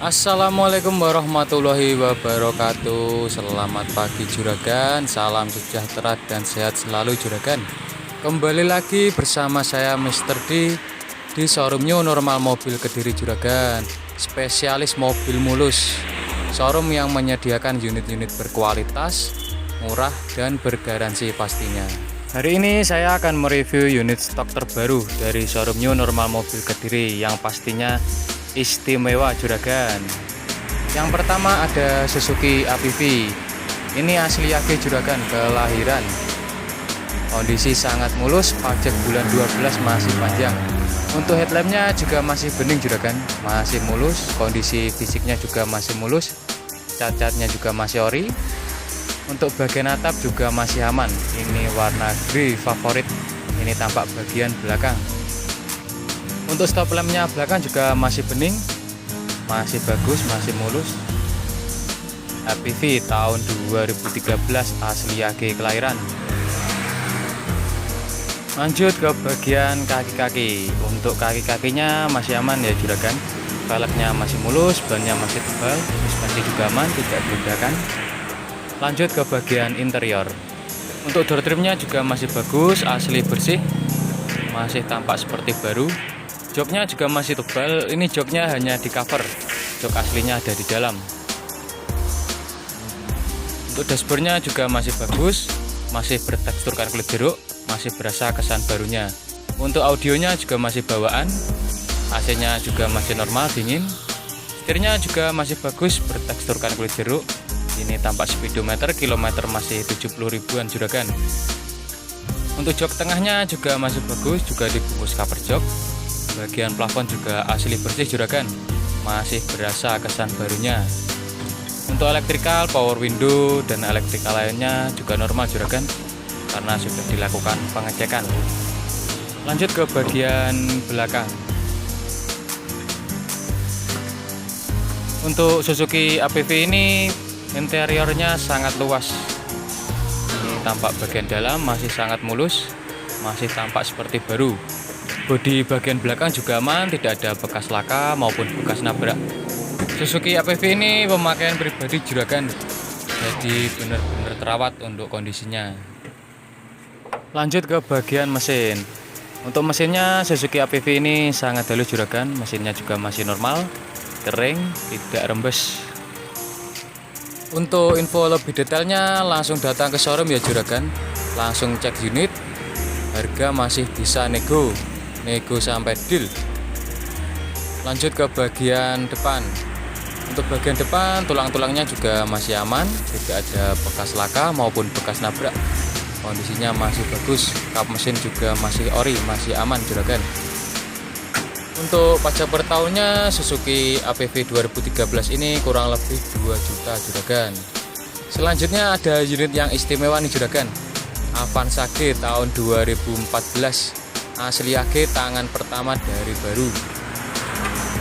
Assalamualaikum warahmatullahi wabarakatuh. Selamat pagi juragan, salam sejahtera dan sehat selalu juragan. Kembali lagi bersama saya Mr. D di showroom New Normal Mobil Kediri juragan. Spesialis mobil mulus, showroom yang menyediakan unit-unit berkualitas, murah dan bergaransi pastinya. Hari ini saya akan mereview unit stok terbaru dari showroom New Normal Mobil Kediri yang pastinya istimewa juragan. Yang pertama ada Suzuki APV. Ini asli AG juragan, kelahiran. Kondisi sangat mulus, pajak bulan 12 masih panjang. Untuk headlampnya juga masih bening juragan, masih mulus. Kondisi fisiknya juga masih mulus, cat-catnya juga masih ori. Untuk bagian atap juga masih aman. Ini warna grey favorit. Ini tampak bagian belakang. Untuk stop lampnya belakang juga masih bening, masih bagus, masih mulus. APV tahun 2013 asli AG kelahiran. Lanjut ke bagian kaki-kaki. Untuk kaki-kakinya masih aman ya juragan. Velgnya masih mulus, bannya masih tebal, suspensi juga aman, tidak berantakan. Lanjut ke bagian interior. Untuk door trimnya juga masih bagus, asli bersih, masih tampak seperti baru. Joknya juga masih tebal, ini joknya hanya di cover, jok aslinya ada di dalam. Untuk dashboardnya juga masih bagus, masih berteksturkan kulit jeruk, masih berasa kesan barunya. Untuk audionya juga masih bawaan, AC-nya juga masih normal dingin. Setirnya juga masih bagus, berteksturkan kulit jeruk. Ini tampak speedometer kilometer masih 70 ribuan juragan. Untuk jok tengahnya juga masih bagus, juga dibungkus cover jok. Bagian plafon juga asli bersih juragan, masih berasa kesan barunya. Untuk elektrikal, power window dan elektrikal lainnya juga normal juragan, karena sudah dilakukan pengecekan. Lanjut ke bagian belakang. Untuk Suzuki APV ini interiornya sangat luas. Ini tampak bagian dalam masih sangat mulus, masih tampak seperti baru. Bodi bagian belakang juga aman, tidak ada bekas laka maupun bekas nabrak. Suzuki APV ini pemakaian pribadi juragan, jadi benar-benar terawat untuk kondisinya. Lanjut ke bagian mesin. Untuk mesinnya Suzuki APV ini sangat halus juragan, mesinnya juga masih normal, kering, tidak rembes. Untuk info lebih detailnya langsung datang ke showroom ya juragan, langsung cek unit, harga masih bisa nego sampai deal. Lanjut ke bagian depan. Untuk bagian depan tulang-tulangnya juga masih aman, tidak ada bekas laka maupun bekas nabrak. Kondisinya masih bagus, kap mesin juga masih ori, masih aman juragan. Untuk pajak per tahunnya Suzuki APV 2013 ini kurang lebih 2 juta juragan. Selanjutnya ada unit yang istimewa nih juragan, Avanza G tahun 2014 asli AG tangan pertama dari baru.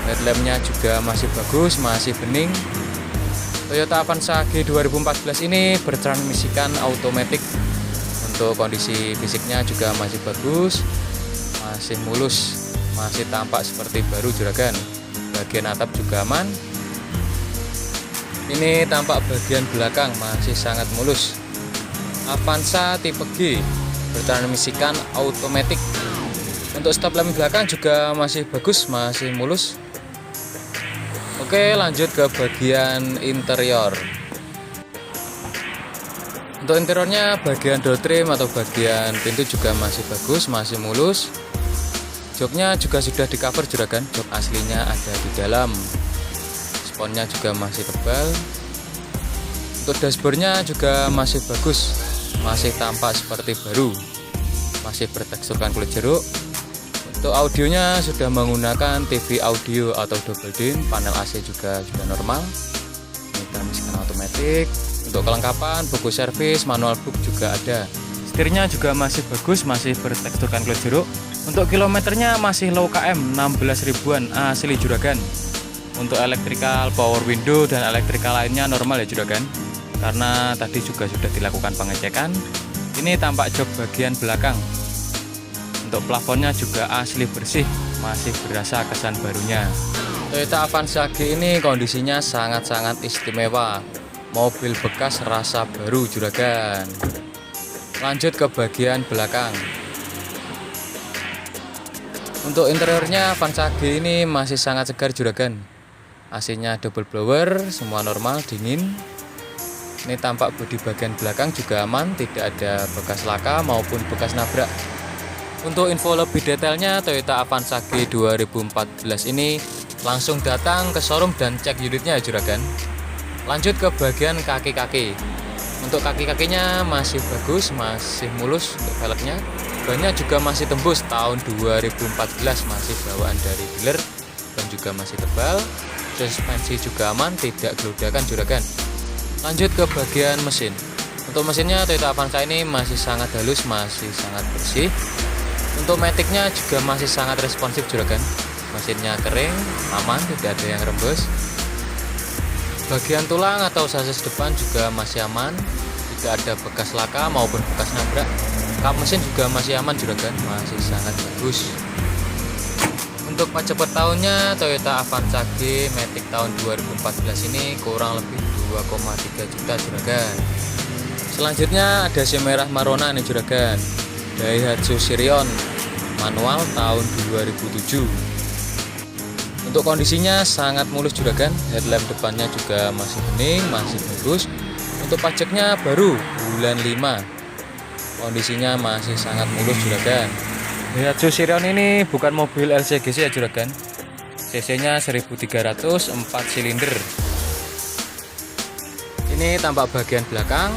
Headlampnya juga masih bagus, masih bening. Toyota Avanza G 2014 ini bertransmisikan automatic. Untuk kondisi fisiknya juga masih bagus, masih mulus, masih tampak seperti baru juragan. Bagian atap juga aman. Ini tampak bagian belakang masih sangat mulus. Avanza tipe G bertransmisikan automatic. Untuk stop lamp belakang juga masih bagus, masih mulus. Oke, lanjut ke bagian interior. Untuk interiornya bagian door trim atau bagian pintu juga masih bagus, masih mulus. Joknya juga sudah di cover juragan, jok aslinya ada di dalam. Sponnya juga masih tebal. Untuk dashboardnya juga masih bagus, masih tampak seperti baru, masih berteksturkan kulit jeruk. Untuk audionya sudah menggunakan TV audio atau double din, panel AC juga sudah normal. Ini transmisikan otomatis. Untuk kelengkapan buku servis, manual book juga ada. Setirnya juga masih bagus, masih berteksturkan kulit jeruk. Untuk kilometernya masih low km, 16 ribuan asli juragan. Untuk elektrikal, power window dan elektrikal lainnya normal ya juragan, karena tadi juga sudah dilakukan pengecekan. Ini tampak jok bagian belakang. Untuk plafonnya juga asli bersih, masih berasa kesan barunya. Toyota Avanza G ini kondisinya sangat-sangat istimewa. Mobil bekas rasa baru juragan. Lanjut ke bagian belakang. Untuk interiornya Avanza G ini masih sangat segar juragan. AC-nya double blower, semua normal, dingin. Ini tampak bodi bagian belakang juga aman, tidak ada bekas laka maupun bekas nabrak. Untuk info lebih detailnya Toyota Avanza G 2014 ini langsung datang ke showroom dan cek unitnya juragan. Lanjut ke bagian kaki-kaki. Untuk kaki-kakinya masih bagus, masih mulus untuk velgnya. Bannya juga masih tembus tahun 2014, masih bawaan dari dealer dan juga masih tebal. Suspensi juga aman, tidak geludakan juragan. Lanjut ke bagian mesin. Untuk mesinnya Toyota Avanza ini masih sangat halus, masih sangat bersih. Untuk maticnya juga masih sangat responsif juragan. Mesinnya kering, aman, tidak ada yang rembes. Bagian tulang atau sasis depan juga masih aman, tidak ada bekas laka maupun bekas nabrak. Kap mesin juga masih aman juragan, masih sangat bagus. Untuk pajak per tahunnya Toyota Avanza G Matic tahun 2014 ini kurang lebih 2,3 juta juragan. Selanjutnya ada si merah marona nih juragan, Daihatsu Sirion manual tahun 2007. Untuk kondisinya sangat mulus juragan, headlamp depannya juga masih bening, masih bagus. Untuk pajaknya baru bulan 5. Kondisinya masih sangat mulus juragan. Daihatsu Sirion ini bukan mobil LCGC ya juragan. CC-nya 1300, 4 silinder. Ini tampak bagian belakang.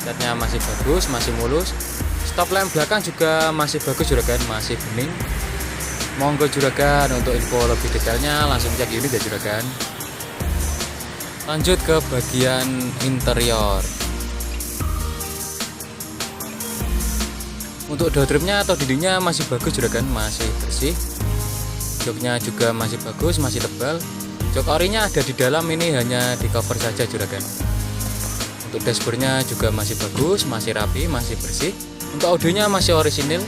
Catnya masih bagus, masih mulus. Stop lamp belakang juga masih bagus juragan, masih bening. Monggo juragan, untuk info lebih detailnya langsung cek unit ya juragan. Lanjut ke bagian interior. Untuk door trimnya atau dindingnya masih bagus juragan, masih bersih. Joknya juga masih bagus, masih tebal. Jok orinya ada di dalam, ini hanya di cover saja juragan. Untuk dashboardnya juga masih bagus, masih rapi, masih bersih. Untuk audionya masih orisinil.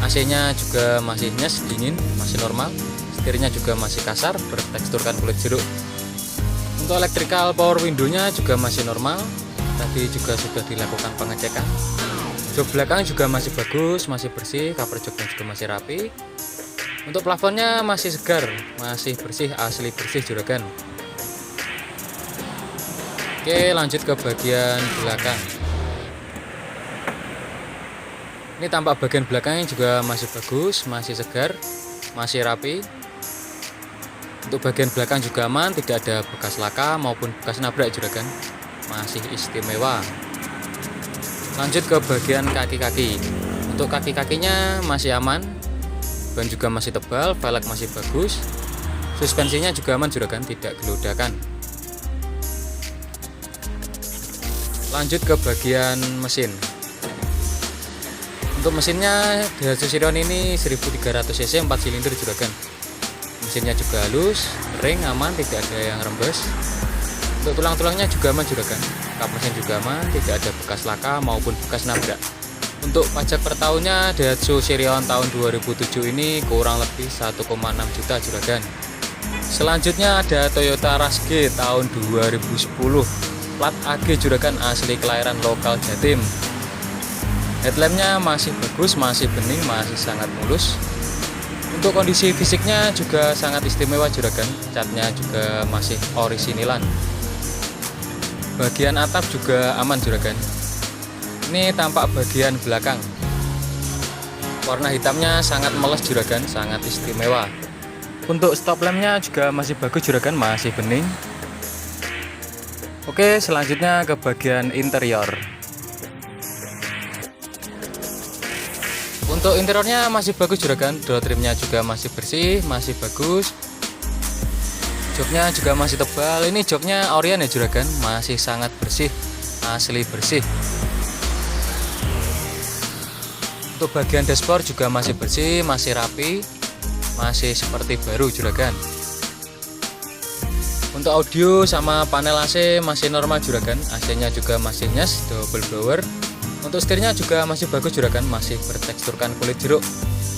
AC-nya juga masih nyes, dingin, masih normal. Setirnya juga masih kasar, berteksturkan kulit jeruk. Untuk electrical power window-nya juga masih normal. Tadi juga sudah dilakukan pengecekan. Jok belakang juga masih bagus, masih bersih, cover joknya juga masih rapi. Untuk plafonnya masih segar, masih bersih, asli bersih juragan. Oke, lanjut ke bagian belakang. Ini tampak bagian belakangnya juga masih bagus, masih segar, masih rapi. Untuk bagian belakang juga aman, tidak ada bekas laka maupun bekas nabrak juragan, masih istimewa. Lanjut ke bagian kaki-kaki. Untuk kaki-kakinya masih aman, ban juga masih tebal, velg masih bagus. Suspensinya juga aman juragan, tidak geludakan. Lanjut ke bagian mesin. Untuk mesinnya Daihatsu Sirion ini 1300 cc 4 silinder juragan. Mesinnya juga halus, ring aman, tidak ada yang rembes. Untuk tulang-tulangnya juga aman juragan. Kap mesin juga aman, tidak ada bekas laka maupun bekas nabrak. Untuk pajak per tahunnya Daihatsu Sirion tahun 2007 ini kurang lebih 1,6 juta juragan. Selanjutnya ada Toyota Rush G tahun 2010, plat AG juragan, asli kelahiran lokal Jatim. Headlampnya masih bagus, masih bening, masih sangat mulus. Untuk kondisi fisiknya juga sangat istimewa juragan, catnya juga masih orisinilan. Bagian atap juga aman juragan. Ini tampak bagian belakang. Warna hitamnya sangat meles juragan, sangat istimewa. Untuk stop lampnya juga masih bagus juragan, masih bening. Oke, selanjutnya ke bagian interior. Untuk interiornya masih bagus juragan, door trimnya juga masih bersih, masih bagus. Joknya juga masih tebal. Ini joknya Orion ya juragan, masih sangat bersih, asli bersih. Untuk bagian dashboard juga masih bersih, masih rapi, masih seperti baru juragan. Untuk audio sama panel AC masih normal juragan, AC-nya juga masih nyes, double blower. Untuk setirnya juga masih bagus juragan, masih berteksturkan kulit jeruk.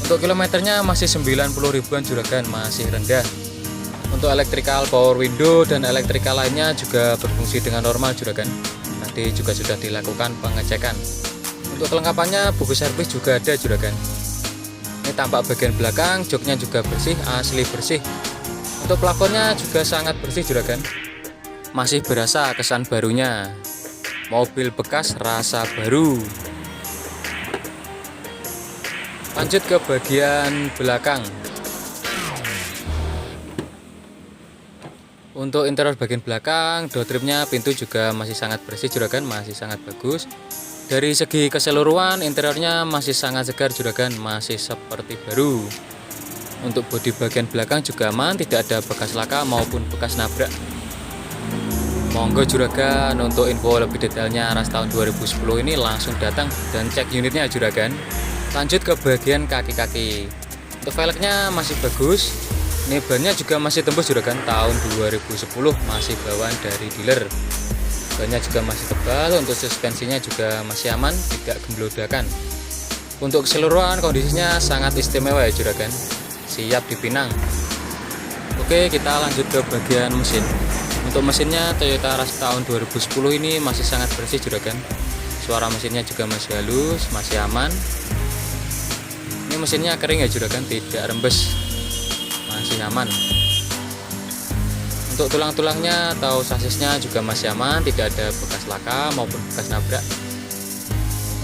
Untuk kilometernya masih 90 ribuan juragan, masih rendah. Untuk electrical power window dan electrical lainnya juga berfungsi dengan normal juragan. Tadi juga sudah dilakukan pengecekan. Untuk kelengkapannya buku servis juga ada juragan. Ini tampak bagian belakang, joknya juga bersih, asli bersih. Untuk plafonnya juga sangat bersih juragan. Masih berasa kesan barunya. Mobil bekas rasa baru. Lanjut ke bagian belakang. Untuk interior bagian belakang, door trimnya, pintu juga masih sangat bersih juragan, masih sangat bagus. Dari segi keseluruhan interiornya masih sangat segar juragan, masih seperti baru. Untuk bodi bagian belakang juga aman, tidak ada bekas laka maupun bekas nabrak. Monggo juragan, untuk info lebih detailnya Aras tahun 2010 ini langsung datang dan cek unitnya juragan. Lanjut ke bagian kaki-kaki. Untuk velgnya masih bagus. Ini bannya juga masih tembus juragan, tahun 2010, masih bawaan dari dealer. Bannya juga masih tebal, untuk suspensinya juga masih aman, tidak gemblodakan. Untuk keseluruhan kondisinya sangat istimewa ya juragan, siap dipinang. Oke, kita lanjut ke bagian mesin. Untuk mesinnya Toyota Rush tahun 2010 ini masih sangat bersih juragan. Suara mesinnya juga masih halus, masih aman. Ini mesinnya kering ya juragan, tidak rembes, masih aman. Untuk tulang-tulangnya atau sasisnya juga masih aman, tidak ada bekas laka maupun bekas nabrak.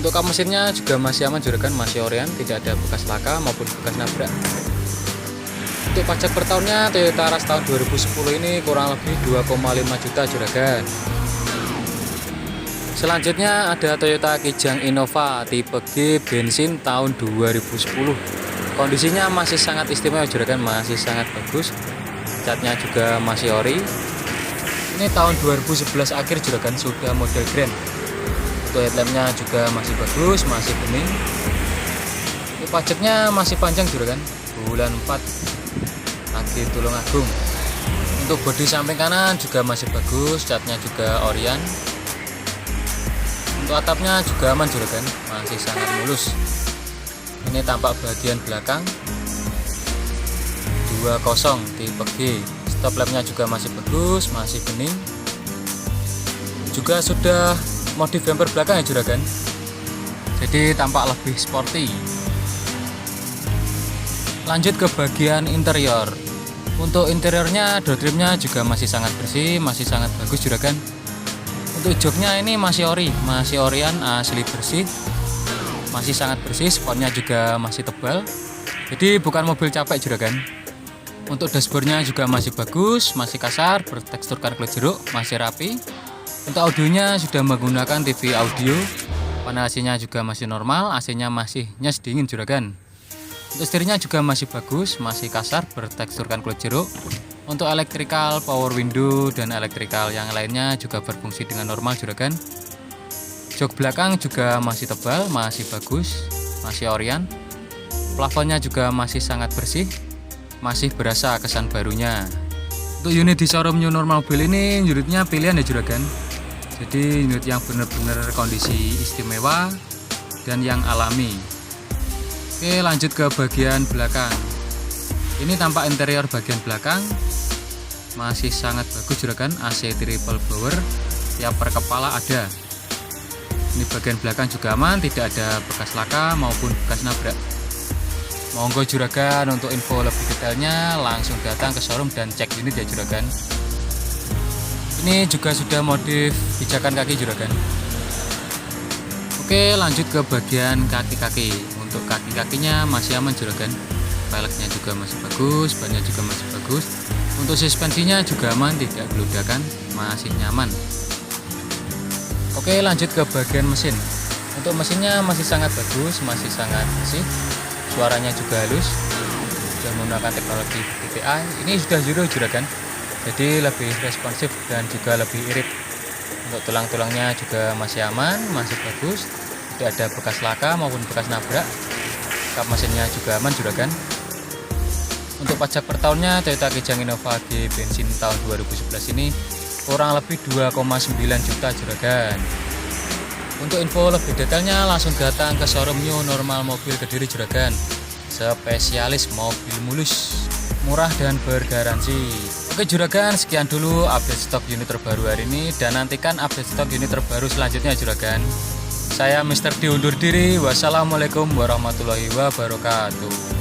Untuk kap mesinnya juga masih aman juragan, masih orian, tidak ada bekas laka maupun bekas nabrak. Untuk pajak per tahunnya Toyota Rush tahun 2010 ini kurang lebih 2,5 juta juragan. Selanjutnya ada Toyota Kijang Innova tipe G bensin tahun 2010. Kondisinya masih sangat istimewa juragan, masih sangat bagus. Catnya juga masih ori. Ini tahun 2011 akhir juragan, sudah model grand. Untuk headlampnya juga masih bagus, masih bening. Ini pajaknya masih panjang juragan, bulan 4 lagi Tulungagung. Untuk bodi samping kanan juga masih bagus, catnya juga orian. Untuk atapnya juga aman juragan, masih sangat mulus. Ini tampak bagian belakang 20 tipe G. Stop lampnya juga masih bagus, masih bening. Juga sudah modif bumper belakang ya juragan, jadi tampak lebih sporty. Lanjut ke bagian interior. Untuk interiornya door trimnya juga masih sangat bersih, masih sangat bagus juragan. Untuk joknya ini masih ori, masih orian, asli bersih, masih sangat bersih. Spotnya juga masih tebal, jadi bukan mobil capek juragan. Untuk dashboardnya juga masih bagus, masih kasar, berteksturkan kulit jeruk, masih rapi. Untuk audionya sudah menggunakan TV audio. Panel AC-nya juga masih normal, AC-nya masih nyes dingin juragan. Untuk setirnya juga masih bagus, masih kasar, berteksturkan kulit jeruk. Untuk electrical power window dan electrical yang lainnya juga berfungsi dengan normal juragan. Jok belakang juga masih tebal, masih bagus, masih orian. Plafonnya juga masih sangat bersih, masih berasa kesan barunya. Untuk unit di showroom New Normal Mobil ini unitnya pilihan ya juragan, jadi unit yang benar-benar kondisi istimewa dan yang alami. Oke, lanjut ke bagian belakang. Ini tampak interior bagian belakang masih sangat bagus juragan, AC triple blower, tiap per kepala ada. Ini bagian belakang juga aman, tidak ada bekas laka maupun bekas nabrak. Monggo juragan, untuk info lebih detailnya langsung datang ke showroom dan cek unit ya juragan. Ini juga sudah modif pijakan kaki juragan. Oke, lanjut ke bagian kaki-kaki. Untuk kaki-kakinya masih aman juragan, velgnya juga masih bagus, bannya juga masih bagus. Untuk suspensinya juga aman, tidak geludakan, masih nyaman. Oke, lanjut ke bagian mesin. Untuk mesinnya masih sangat bagus, masih sangat bersih. Suaranya juga halus, sudah menggunakan teknologi TPI. Ini sudah zero juragan, jadi lebih responsif dan juga lebih irit. Untuk tulang-tulangnya juga masih aman, masih bagus, tidak ada bekas laka maupun bekas nabrak. Kap mesinnya juga aman juragan. Untuk pajak per tahunnya Toyota Kijang Innova G bensin tahun 2011 ini kurang lebih 2,9 juta juragan. Untuk info lebih detailnya langsung datang ke showroom New Normal Mobil Kediri juragan. Spesialis mobil mulus, murah dan bergaransi. Oke juragan, sekian dulu update stok unit terbaru hari ini, dan nantikan update stok unit terbaru selanjutnya juragan. Saya Mr. D undur diri. Wassalamualaikum warahmatullahi wabarakatuh.